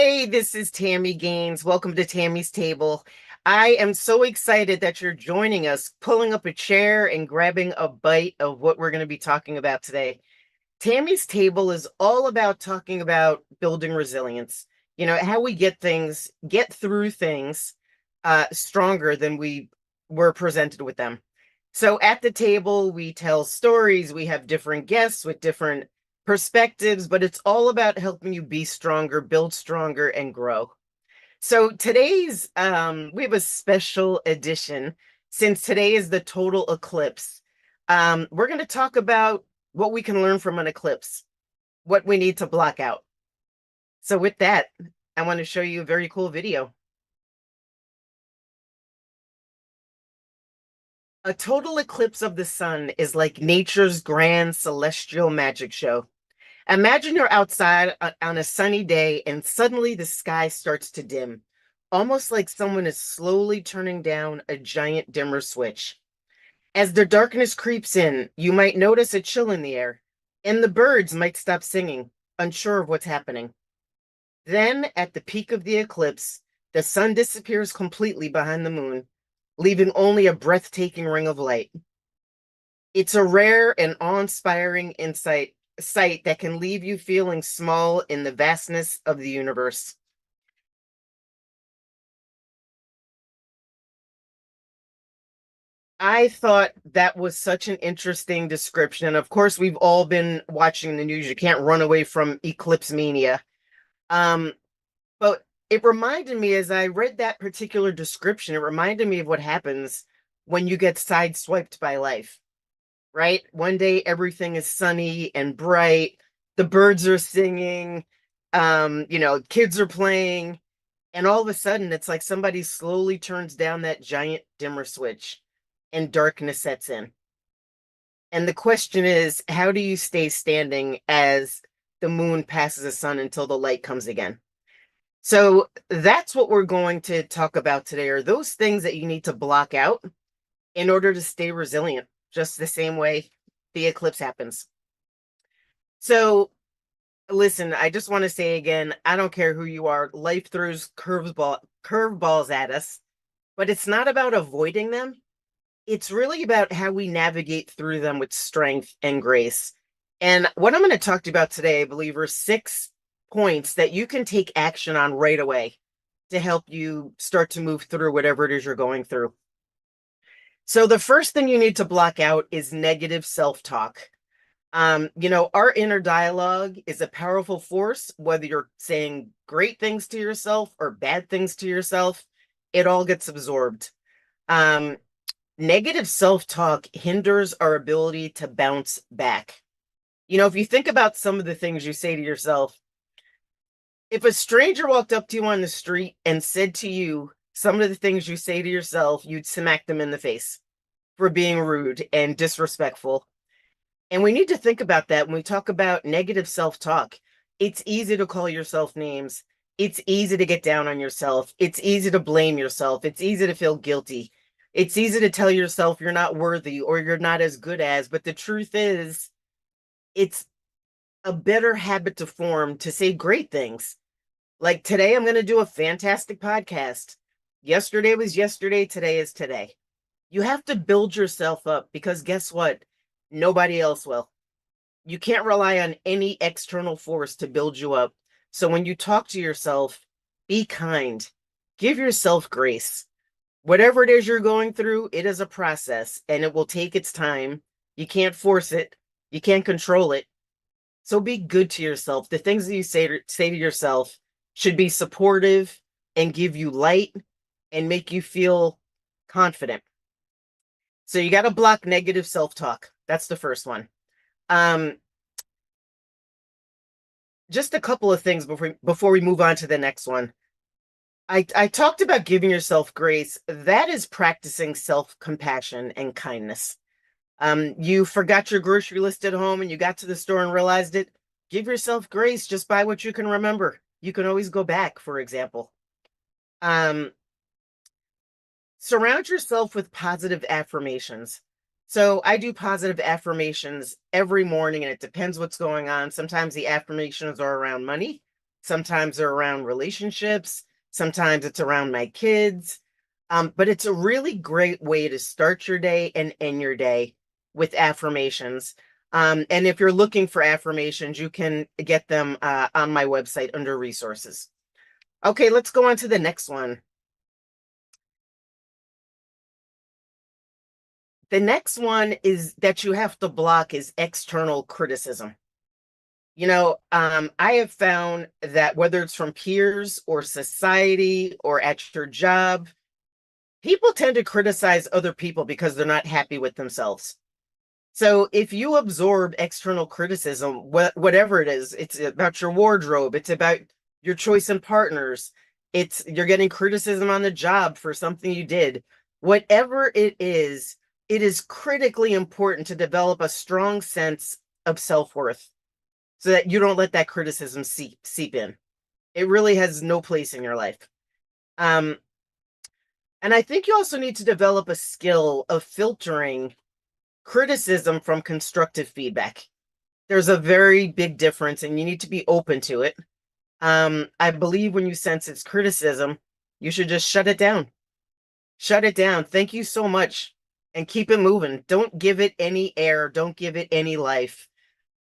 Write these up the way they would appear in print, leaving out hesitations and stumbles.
Hey, this is Tami Gaines. Welcome to Tammy's Table. I am so excited that you're joining us, pulling up a chair and grabbing a bite of what we're going to be talking about today. Tammy's Table is all about talking about building resilience. You know, how we get through things stronger than we were presented with them. So at the table, we tell stories, we have different guests with different perspectives, but it's all about helping you be stronger, build stronger, and grow. So today's we have a special edition since today is the total eclipse. We're going to talk about what we can learn from an eclipse, what we need to block out. So with that, I want to show you a very cool video. A total eclipse of the sun is like nature's grand celestial magic show. Imagine you're outside on a sunny day and suddenly the sky starts to dim, almost like someone is slowly turning down a giant dimmer switch. As the darkness creeps in, you might notice a chill in the air, and the birds might stop singing, unsure of what's happening. Then, at the peak of the eclipse, the sun disappears completely behind the moon, leaving only a breathtaking ring of light. It's a rare and awe-inspiring sight that can leave you feeling small in the vastness of the universe. I thought that was such an interesting description. And of course, we've all been watching the news. You can't run away from eclipse mania. Um, but it reminded me, as I read that particular description, it reminded me of what happens when you get sideswiped by life, right? One day everything is sunny and bright, the birds are singing, kids are playing, and all of a sudden it's like somebody slowly turns down that giant dimmer switch and darkness sets in. And the question is, how do you stay standing as the moon passes the sun until the light comes again? So that's what we're going to talk about today, are those things that you need to block out in order to stay resilient, just the same way the eclipse happens. So listen, I just want to say again, I don't care who you are, life throws curveballs at us, but it's not about avoiding them. It's really about how we navigate through them with strength and grace. And what I'm going to talk to you about today, I believe, are 6 points that you can take action on right away to help you start to move through whatever it is you're going through. So the first thing you need to block out is negative self-talk. Our inner dialogue is a powerful force, whether you're saying great things to yourself or bad things to yourself, it all gets absorbed. Negative self-talk hinders our ability to bounce back. If you think about some of the things you say to yourself, if a stranger walked up to you on the street and said to you some of the things you say to yourself, you'd smack them in the face for being rude and disrespectful. And we need to think about that when we talk about negative self-talk. It's easy to call yourself names. It's easy to get down on yourself. It's easy to blame yourself. It's easy to feel guilty. It's easy to tell yourself you're not worthy or you're not as good as, but the truth is, it's a better habit to form to say great things. Like today, I'm going to do a fantastic podcast. Yesterday was yesterday. Today is today. You have to build yourself up because guess what? Nobody else will. You can't rely on any external force to build you up. So when you talk to yourself, be kind. Give yourself grace. Whatever it is you're going through, it is a process and it will take its time. You can't force it. You can't control it. So be good to yourself. The things that you say to yourself should be supportive and give you light and make you feel confident. So you got to block negative self-talk. That's the first one. Just a couple of things before we move on to the next one. I talked about giving yourself grace. That is practicing self-compassion and kindness. You forgot your grocery list at home and you got to the store and realized it. Give yourself grace. Just buy what you can remember. You can always go back, for example. Surround yourself with positive affirmations. So I do positive affirmations every morning, and it depends what's going on. Sometimes the affirmations are around money. Sometimes they're around relationships. Sometimes it's around my kids. But it's a really great way to start your day and end your day with affirmations. And if you're looking for affirmations, you can get them on my website under resources. Okay, let's go on to the next one. The next one is that you have to block is external criticism. I have found that whether it's from peers or society or at your job, people tend to criticize other people because they're not happy with themselves. So if you absorb external criticism, whatever it is, it's about your wardrobe, it's about your choice in partners, you're getting criticism on the job for something you did. Whatever it is critically important to develop a strong sense of self-worth so that you don't let that criticism seep in. It really has no place in your life. And I think you also need to develop a skill of filtering criticism from constructive feedback. There's a very big difference, and you need to be open to it. I believe when you sense it's criticism, you should just shut it down. Shut it down. Thank you so much. And keep it moving. Don't give it any air. Don't give it any life.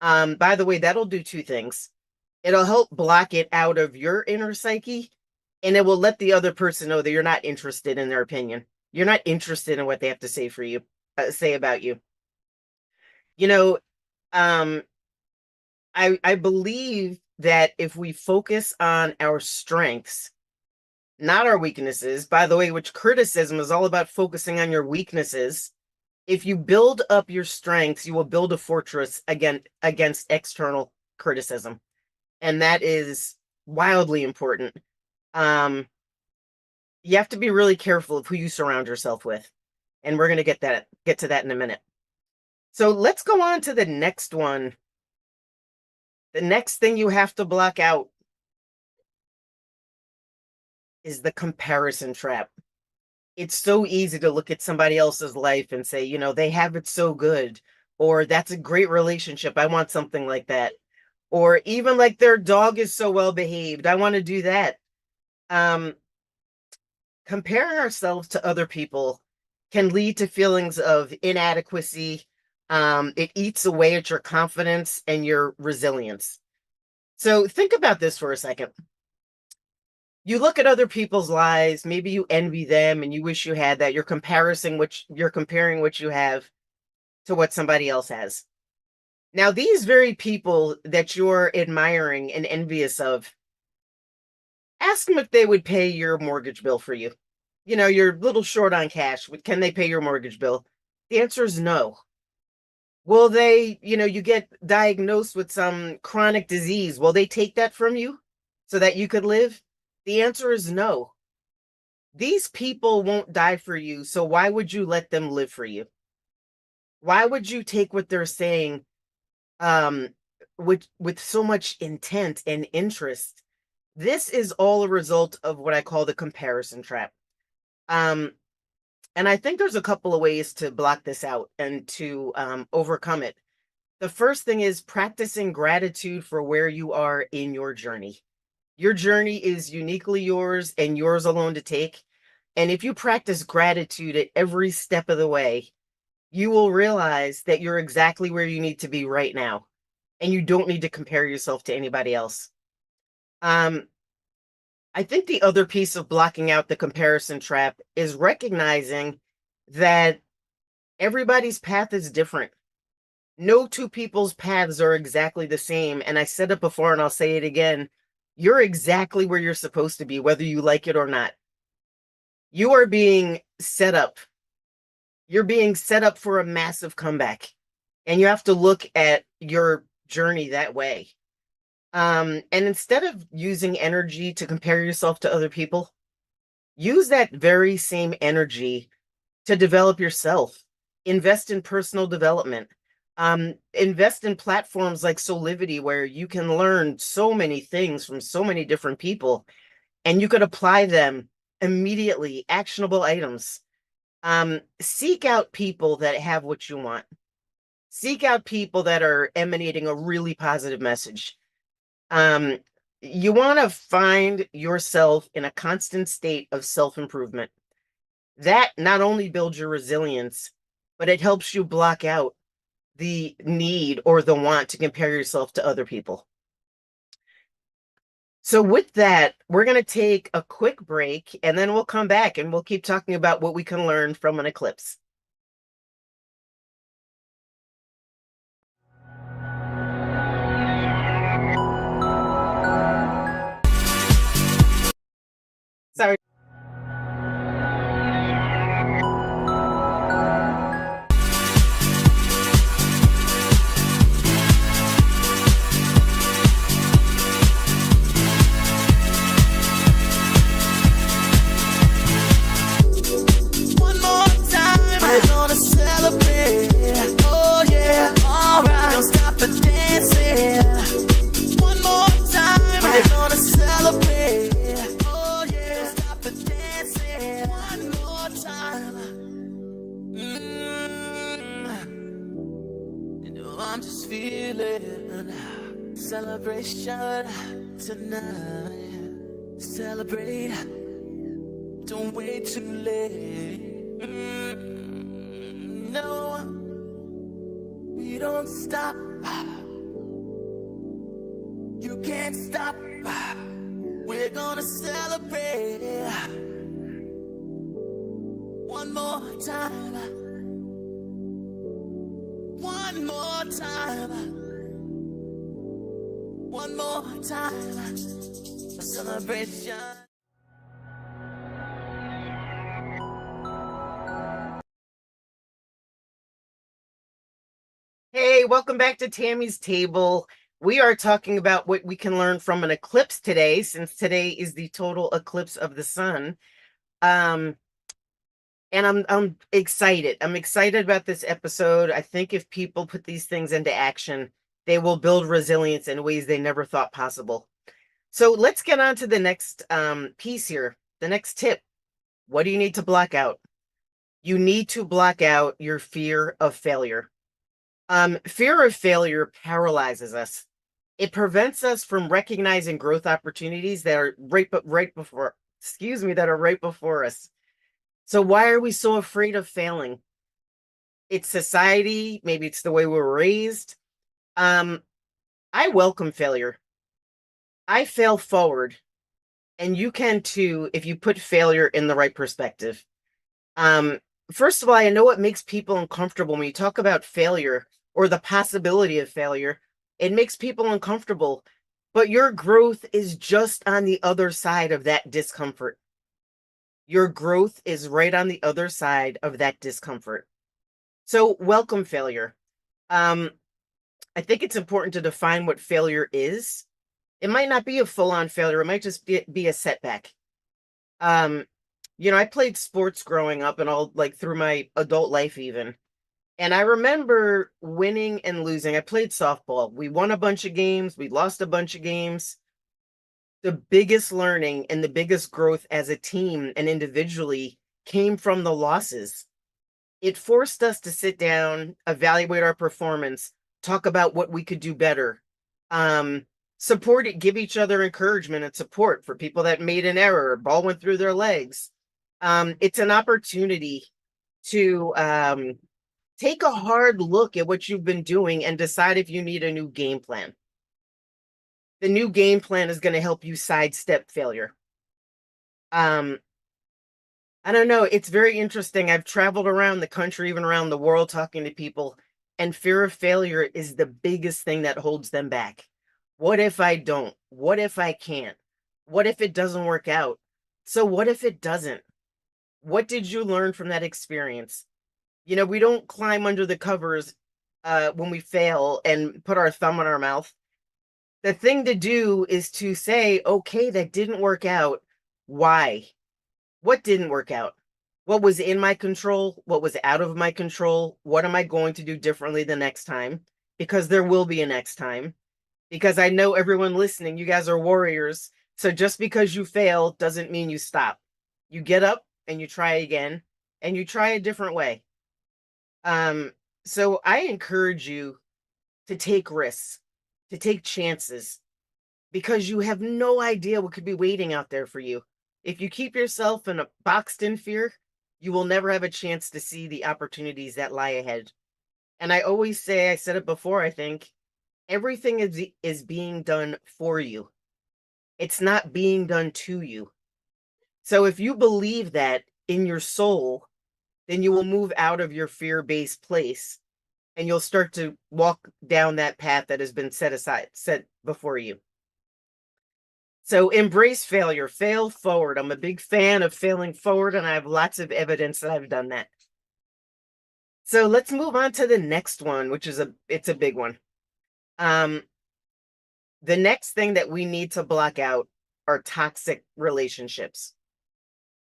By the way, that'll do two things. It'll help block it out of your inner psyche, and it will let the other person know that you're not interested in their opinion. You're not interested in what they have to say for you, say about you. You know, um, I believe that if we focus on our strengths, not our weaknesses, by the way, which criticism is all about focusing on your weaknesses. If you build up your strengths, you will build a fortress against external criticism. And that is wildly important. You have to be really careful of who you surround yourself with. And we're going to get to that in a minute. So let's go on to the next one. The next thing you have to block out is the comparison trap. It's so easy to look at somebody else's life and say, they have it so good, or that's a great relationship. I want something like that. Or even like their dog is so well behaved. I want to do that. Comparing ourselves to other people can lead to feelings of inadequacy. It eats away at your confidence and your resilience. So think about this for a second. You look at other people's lives, maybe you envy them and you wish you had that. You're comparing what you have to what somebody else has. Now, these very people that you're admiring and envious of, ask them if they would pay your mortgage bill for you. You're a little short on cash. Can they pay your mortgage bill? The answer is no. Will they, you get diagnosed with some chronic disease. Will they take that from you so that you could live? The answer is no. These people won't die for you, so why would you let them live for you? Why would you take what they're saying with so much intent and interest? This is all a result of what I call the comparison trap. And I think there's a couple of ways to block this out and to overcome it. The first thing is practicing gratitude for where you are in your journey. Your journey is uniquely yours and yours alone to take. And if you practice gratitude at every step of the way, you will realize that you're exactly where you need to be right now. And you don't need to compare yourself to anybody else. I think the other piece of blocking out the comparison trap is recognizing that everybody's path is different. No two people's paths are exactly the same. And I said it before and I'll say it again. You're exactly where you're supposed to be, whether you like it or not. You are being set up. You're being set up for a massive comeback. And you have to look at your journey that way. And instead of using energy to compare yourself to other people, use that very same energy to develop yourself. Invest in personal development. Invest in platforms like Solivity, where you can learn so many things from so many different people, and you could apply them immediately, actionable items. Seek out people that have what you want. Seek out people that are emanating a really positive message. You want to find yourself in a constant state of self-improvement. That not only builds your resilience, but it helps you block out the need or the want to compare yourself to other people. So with that, we're going to take a quick break and then we'll come back and we'll keep talking about what we can learn from an eclipse. Sorry. One more time, we're gonna celebrate. Oh yeah, alright. Don't stop the dancing. One more time, we're gonna celebrate. Oh yeah, don't stop the dancing. One more time. You know I'm just feeling celebration tonight. Celebrate. Don't wait too late. No, we don't stop. You can't stop. We're gonna celebrate. One more time. One more time. One more time. A celebration. Hey, welcome back to Tammy's Table. We are talking about what we can learn from an eclipse today, since today is the total eclipse of the sun. And I'm excited. I'm excited about this episode. I think if people put these things into action, they will build resilience in ways they never thought possible. So let's get on to the next piece here. The next tip. What do you need to block out? You need to block out your fear of failure. Fear of failure paralyzes us. It prevents us from recognizing growth opportunities that are right before, that are right before us. So why are we so afraid of failing? It's society, maybe it's the way we were raised. I welcome failure. I fail forward, and you can too if you put failure in the right perspective. First of all, I know it makes people uncomfortable when you talk about failure or the possibility of failure. It makes people uncomfortable, but your growth is just on the other side of that discomfort. Your growth is right on the other side of that discomfort. So welcome failure. I think it's important to define what failure is. It might not be a full-on failure. It might just be a setback. I played sports growing up and all, like, through my adult life even. And I remember winning and losing. I played softball. We won a bunch of games. We lost a bunch of games. The biggest learning and the biggest growth as a team and individually came from the losses. It forced us to sit down, evaluate our performance, talk about what we could do better, support it, give each other encouragement and support for people that made an error, ball went through their legs. It's an opportunity to take a hard look at what you've been doing and decide if you need a new game plan. The new game plan is going to help you sidestep failure. I don't know. It's very interesting. I've traveled around the country, even around the world, talking to people, and fear of failure is the biggest thing that holds them back. What if I don't? What if I can't? What if it doesn't work out? So what if it doesn't? What did you learn from that experience? We don't climb under the covers when we fail and put our thumb in our mouth. The thing to do is to say, okay, that didn't work out. Why? What didn't work out? What was in my control? What was out of my control? What am I going to do differently the next time? Because there will be a next time. Because I know everyone listening, you guys are warriors. So just because you fail doesn't mean you stop. You get up and you try again, and you try a different way. So I encourage you to take risks, to take chances. because you have no idea what could be waiting out there for you. If you keep yourself in a boxed in fear, you will never have a chance to see the opportunities that lie ahead. And I always say, I said it before, I think everything is being done for you. It's not being done to you. So if you believe that in your soul, then you will move out of your fear-based place and you'll start to walk down that path that has been set before you. So embrace failure, fail forward. I'm a big fan of failing forward, and I have lots of evidence that I've done that. So let's move on to the next one, which is it's a big one. The next thing that we need to block out are toxic relationships.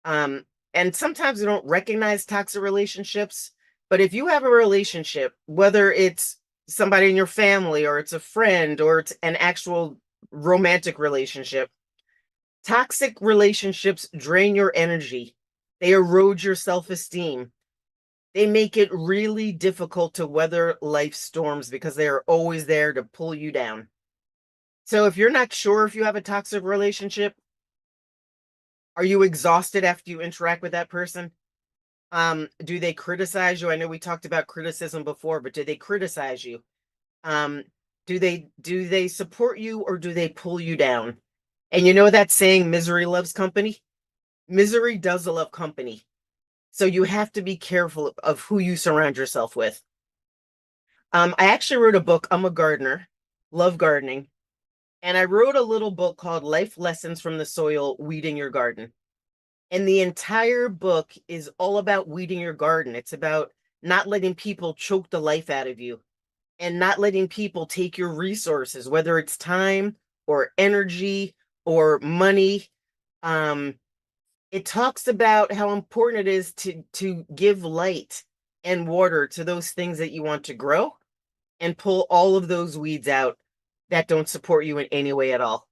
And sometimes we don't recognize toxic relationships, but if you have a relationship, whether it's somebody in your family or it's a friend or it's an actual romantic relationship, toxic relationships drain your energy. They erode your self-esteem. They make it really difficult to weather life storms because they are always there to pull you down. So if you're not sure if you have a toxic relationship, are you exhausted after you interact with that person? Do they criticize you? I know we talked about criticism before, but do they criticize you? Um, do they support you or do they pull you down? And you know that saying, misery loves company? Misery does love company. So you have to be careful of who you surround yourself with. I actually wrote a book. I'm a gardener, love gardening. And I wrote a little book called Life Lessons from the Soil, Weeding Your Garden. And the entire book is all about weeding your garden. It's about not letting people choke the life out of you and not letting people take your resources, whether it's time or energy or money. It talks about how important it is to give light and water to those things that you want to grow and pull all of those weeds out that don't support you in any way at all.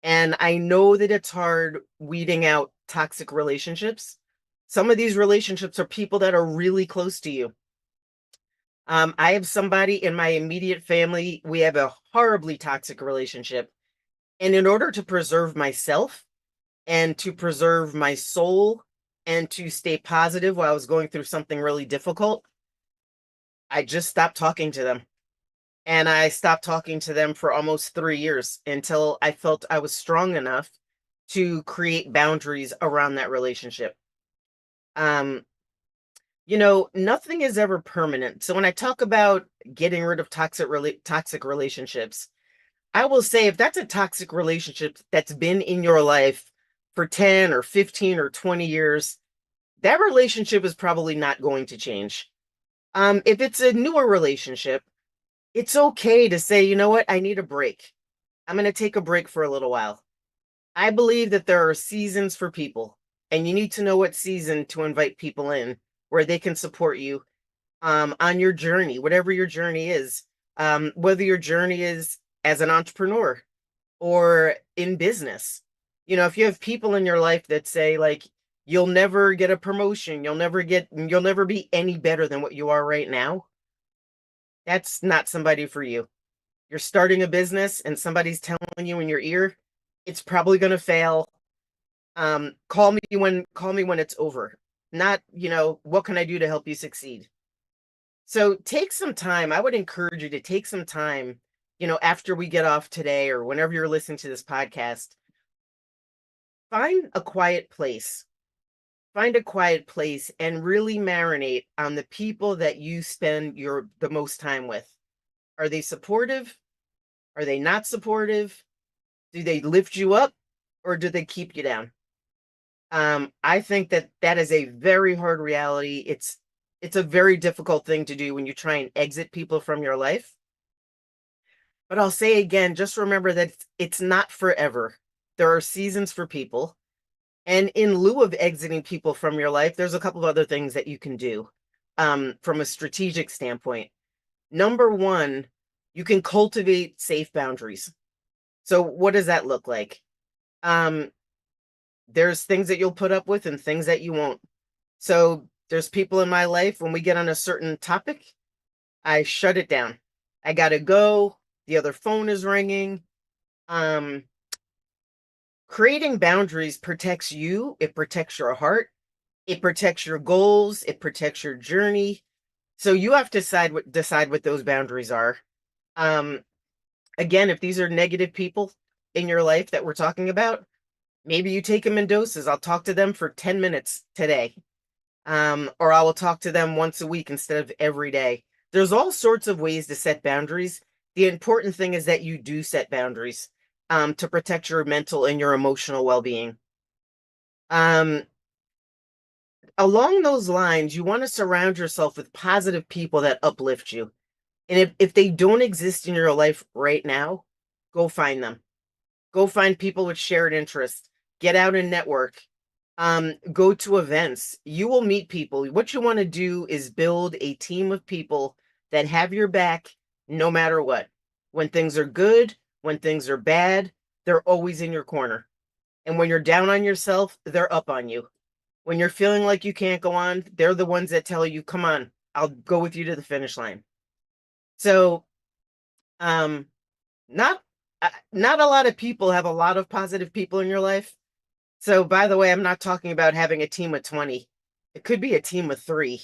And I know that it's hard weeding out toxic relationships. Some of these relationships are people that are really close to you. I have somebody in my immediate family. We have a horribly toxic relationship. And in order to preserve myself and to preserve my soul and to stay positive while I was going through something really difficult, I just stopped talking to them. And I stopped talking to them for almost 3 years until I felt I was strong enough to create boundaries around that relationship. Um, nothing is ever permanent. So when I talk about getting rid of toxic relationships, I will say if that's a toxic relationship that's been in your life for 10 or 15 or 20 years, that relationship is probably not going to change. If it's a newer relationship, it's okay to say, you know what, I need a break. I'm going to take a break for a little while. I believe that there are seasons for people, and you need to know what season to invite people in where they can support you on your journey, whatever your journey is, whether your journey is as an entrepreneur or in business. If you have people in your life that say like, you'll never get a promotion, you'll never be any better than what you are right now, that's not somebody for you. You're starting a business and somebody's telling you in your ear, it's probably going to fail. Call me when it's over. Not, what can I do to help you succeed? So take some time. I would encourage you to take some time, after we get off today or whenever you're listening to this podcast, find a quiet place. Find a quiet place and really marinate on the people that you spend the most time with. Are they supportive? Are they not supportive? Do they lift you up or do they keep you down? I think that is a very hard reality. It's a very difficult thing to do when you try and exit people from your life. But I'll say again, just remember that it's not forever. There are seasons for people. And in lieu of exiting people from your life, there's a couple of other things that you can do from a strategic standpoint. Number one, you can cultivate safe boundaries. So what does that look like? There's things that you'll put up with and things that you won't. So there's people in my life, when we get on a certain topic, I shut it down. I gotta go. The other phone is ringing. Um, Creating boundaries protects you, it protects your heart, it protects your goals, it protects your journey. So you have to decide what those boundaries are. Um, Again, if these are negative people in your life that we're talking about, maybe you take them in doses. I'll talk to them for 10 minutes today. Or I will talk to them once a week instead of every day. There's all sorts of ways to set boundaries. The important thing is that you do set boundaries to protect your mental and your emotional well-being. Um, Along those lines, you want to surround yourself with positive people that uplift you. And if they don't exist in your life right now, go find them. Go find people with shared interests. Get out and network. Go to events. You will meet people. What you want to do is build a team of people that have your back no matter what. When things are good, when things are bad, they're always in your corner. And when you're down on yourself, they're up on you. When you're feeling like you can't go on, they're the ones that tell you, come on, I'll go with you to the finish line. So, um, not not a lot of people have a lot of positive people in your life. So, by the way, I'm not talking about having a team of 20. It could be a team of 3,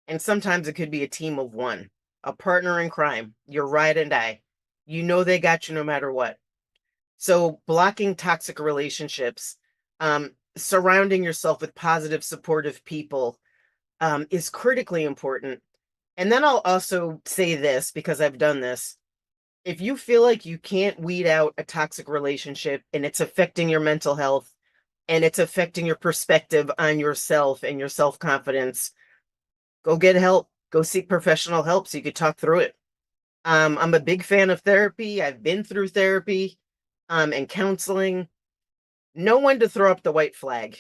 and sometimes it could be a team of 1. A partner in crime, your ride and die. You know they got you no matter what. So, blocking toxic relationships, surrounding yourself with positive, supportive people, is critically important. And then I'll also say this because I've done this. If you feel like you can't weed out a toxic relationship and it's affecting your mental health and it's affecting your perspective on yourself and your self-confidence, go get help. Go seek professional help so you could talk through it. I'm a big fan of therapy. I've been through therapy, and counseling. Know when to throw up the white flag.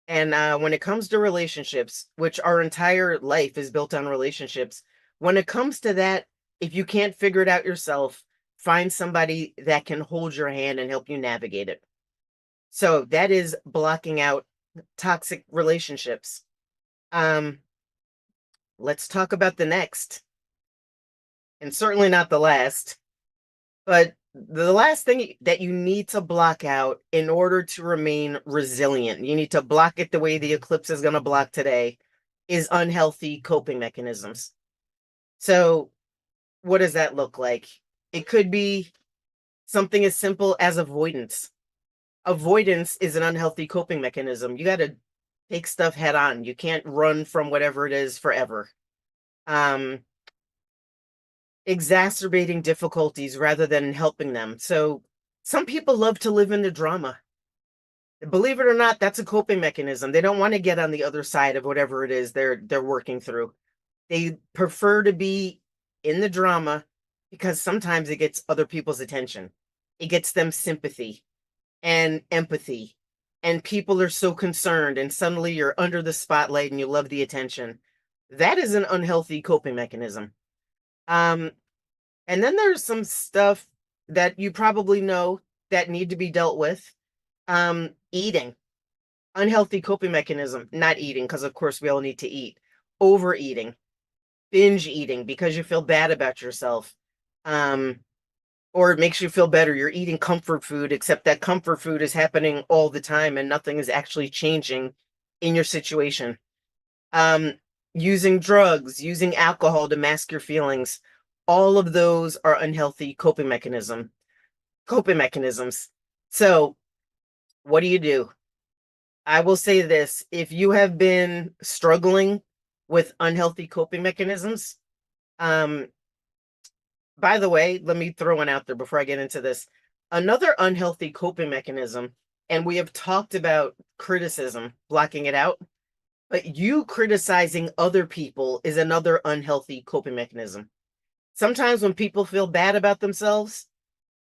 And when it comes to relationships, which our entire life is built on relationships, when it comes to that, if you can't figure it out yourself, find somebody that can hold your hand and help you navigate it. So that is blocking out toxic relationships. Um, let's talk about the next, and certainly not the last, but the last thing that you need to block out in order to remain resilient, you need to block it the way the eclipse is going to block today, is unhealthy coping mechanisms. So, what does that look like? It could be something as simple as avoidance. Avoidance is an unhealthy coping mechanism. You got to take stuff head on. You can't run from whatever it is forever. Um, Exacerbating difficulties rather than helping them. So some people love to live in the drama. Believe it or not, that's a coping mechanism. They don't want to get on the other side of whatever it is they're working through. They prefer to be in the drama because sometimes it gets other people's attention. It gets them sympathy and empathy. And people are so concerned, and suddenly you're under the spotlight and you love the attention. That is an unhealthy coping mechanism. Um, and then there's some stuff that you probably know that need to be dealt with. Eating, unhealthy coping mechanism, not eating, because of course we all need to eat. Overeating, binge eating because you feel bad about yourself. Um, or it makes you feel better. You're eating comfort food, except that comfort food is happening all the time and nothing is actually changing in your situation. Um, Using drugs, using alcohol to mask your feelings. All of those are unhealthy coping mechanisms. So, what do you do? I will say this, if you have been struggling with unhealthy coping mechanisms, um, by the way, let me throw one out there before I get into this. Another unhealthy coping mechanism, and we have talked about criticism, blocking it out, but you criticizing other people is another unhealthy coping mechanism. Sometimes when people feel bad about themselves,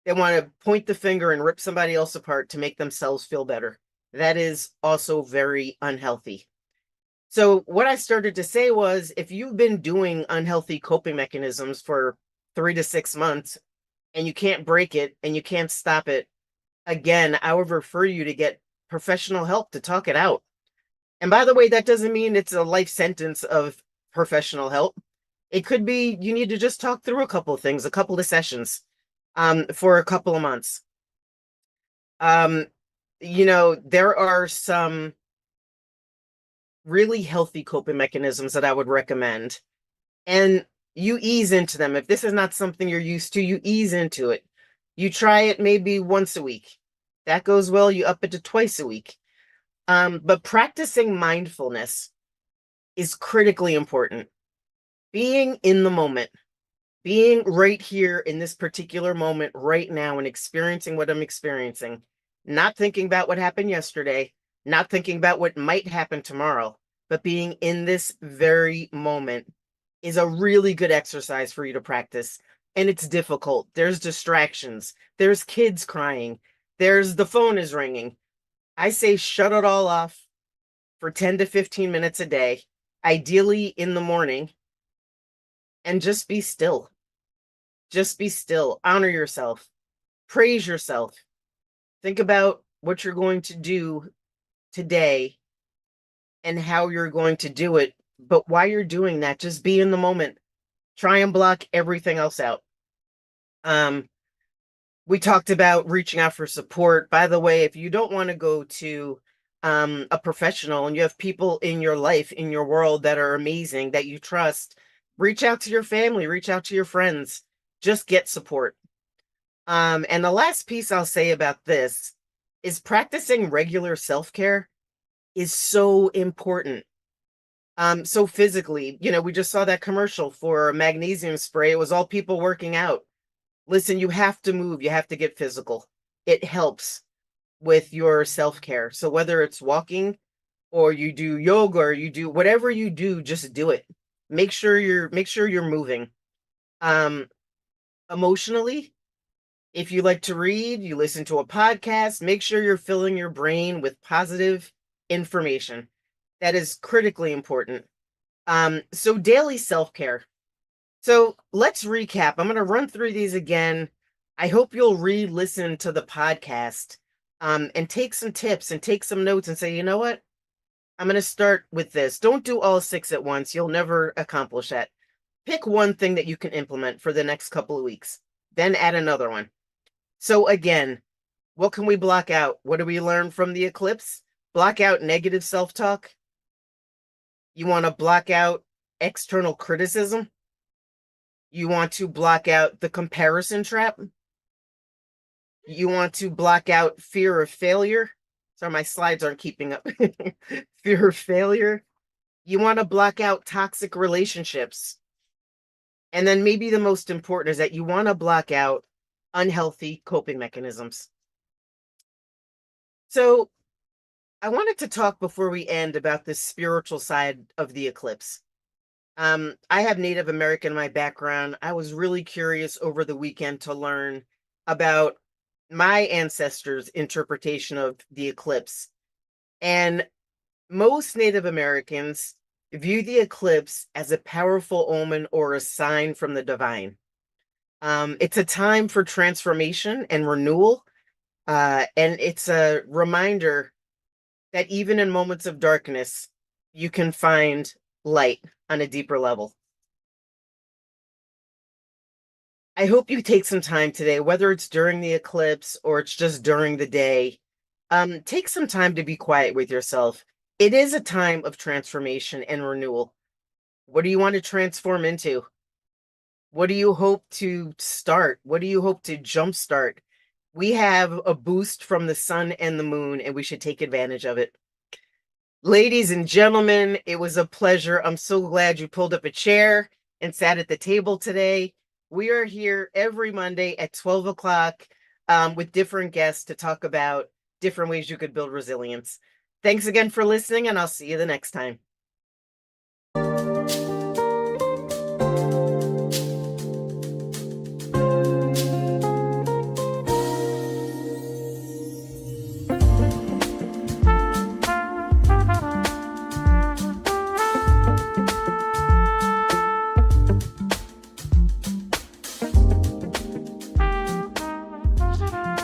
they want to point the finger and rip somebody else apart to make themselves feel better. That is also very unhealthy. So, what I started to say was if you've been doing unhealthy coping mechanisms for 3 to 6 months and you can't break it and you can't stop it, again, I would refer you to get professional help to talk it out. And by the way, that doesn't mean it's a life sentence of professional help. It could be you need to just talk through a couple of things, a couple of sessions, for a couple of months. Um, there are some really healthy coping mechanisms that I would recommend. And you ease into them. If this is not something you're used to, you ease into it. You try it maybe once a week. That goes well, you up it to twice a week. But practicing mindfulness is critically important. Being in the moment, being right here in this particular moment right now and experiencing what I'm experiencing, not thinking about what happened yesterday, not thinking about what might happen tomorrow, but being in this very moment is a really good exercise for you to practice. And it's difficult. There's distractions, there's kids crying, there's the phone is ringing. I say shut it all off for 10 to 15 minutes a day, ideally in the morning, and just be still. Just be still. Honor yourself. Praise yourself. Think about what you're going to do today and how you're going to do it. But while you're doing that, just be in the moment. Try and block everything else out. We talked about reaching out for support. By the way, if you don't want to go to a professional and you have people in your life, in your world that are amazing, that you trust, reach out to your family, reach out to your friends, just get support. And the last piece I'll say about this is practicing regular self-care is so important. So physically, we just saw that commercial for a magnesium spray. It was all people working out. Listen, you have to move, you have to get physical. It helps with your self-care. So whether it's walking or you do yoga or you do whatever you do, just do it. Make sure you're moving. Emotionally, if you like to read, you listen to a podcast, make sure you're filling your brain with positive information. That is critically important. So daily self-care. So let's recap. I'm going to run through these again. I hope you'll re-listen to the podcast and take some tips and take some notes and say, you know what? I'm going to start with this. Don't do all 6 at once. You'll never accomplish that. Pick one thing that you can implement for the next couple of weeks, then add another one. So again, what can we block out? What do we learn from the eclipse? Block out negative self-talk. You want to block out external criticism. You want to block out the comparison trap. You want to block out fear of failure. Sorry, my slides aren't keeping up. Fear of failure. You want to block out toxic relationships. And then maybe the most important is that you want to block out unhealthy coping mechanisms. So I wanted to talk before we end about the spiritual side of the eclipse. I have Native American in my background. I was really curious over the weekend to learn about my ancestors' interpretation of the eclipse. And most Native Americans view the eclipse as a powerful omen or a sign from the divine. It's a time for transformation and renewal. And it's a reminder that even in moments of darkness, you can find light on a deeper level. I hope you take some time today, whether it's during the eclipse or it's just during the day. Take some time to be quiet with yourself. It is a time of transformation and renewal. What do you want to transform into? What do you hope to start? What do you hope to jumpstart? We have a boost from the sun and the moon, and we should take advantage of it. Ladies and gentlemen, it was a pleasure. I'm so glad you pulled up a chair and sat at the table today. We are here every Monday at 12 o'clock with different guests to talk about different ways you could build resilience. Thanks again for listening, and I'll see you the next time.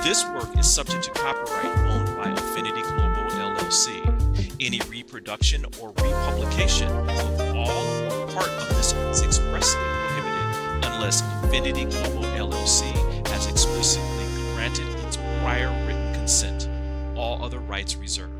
This work is subject to copyright owned by Affinity Global LLC. Any reproduction or republication of all or part of this is expressly prohibited unless Affinity Global LLC has explicitly granted its prior written consent. consent. All other rights reserved.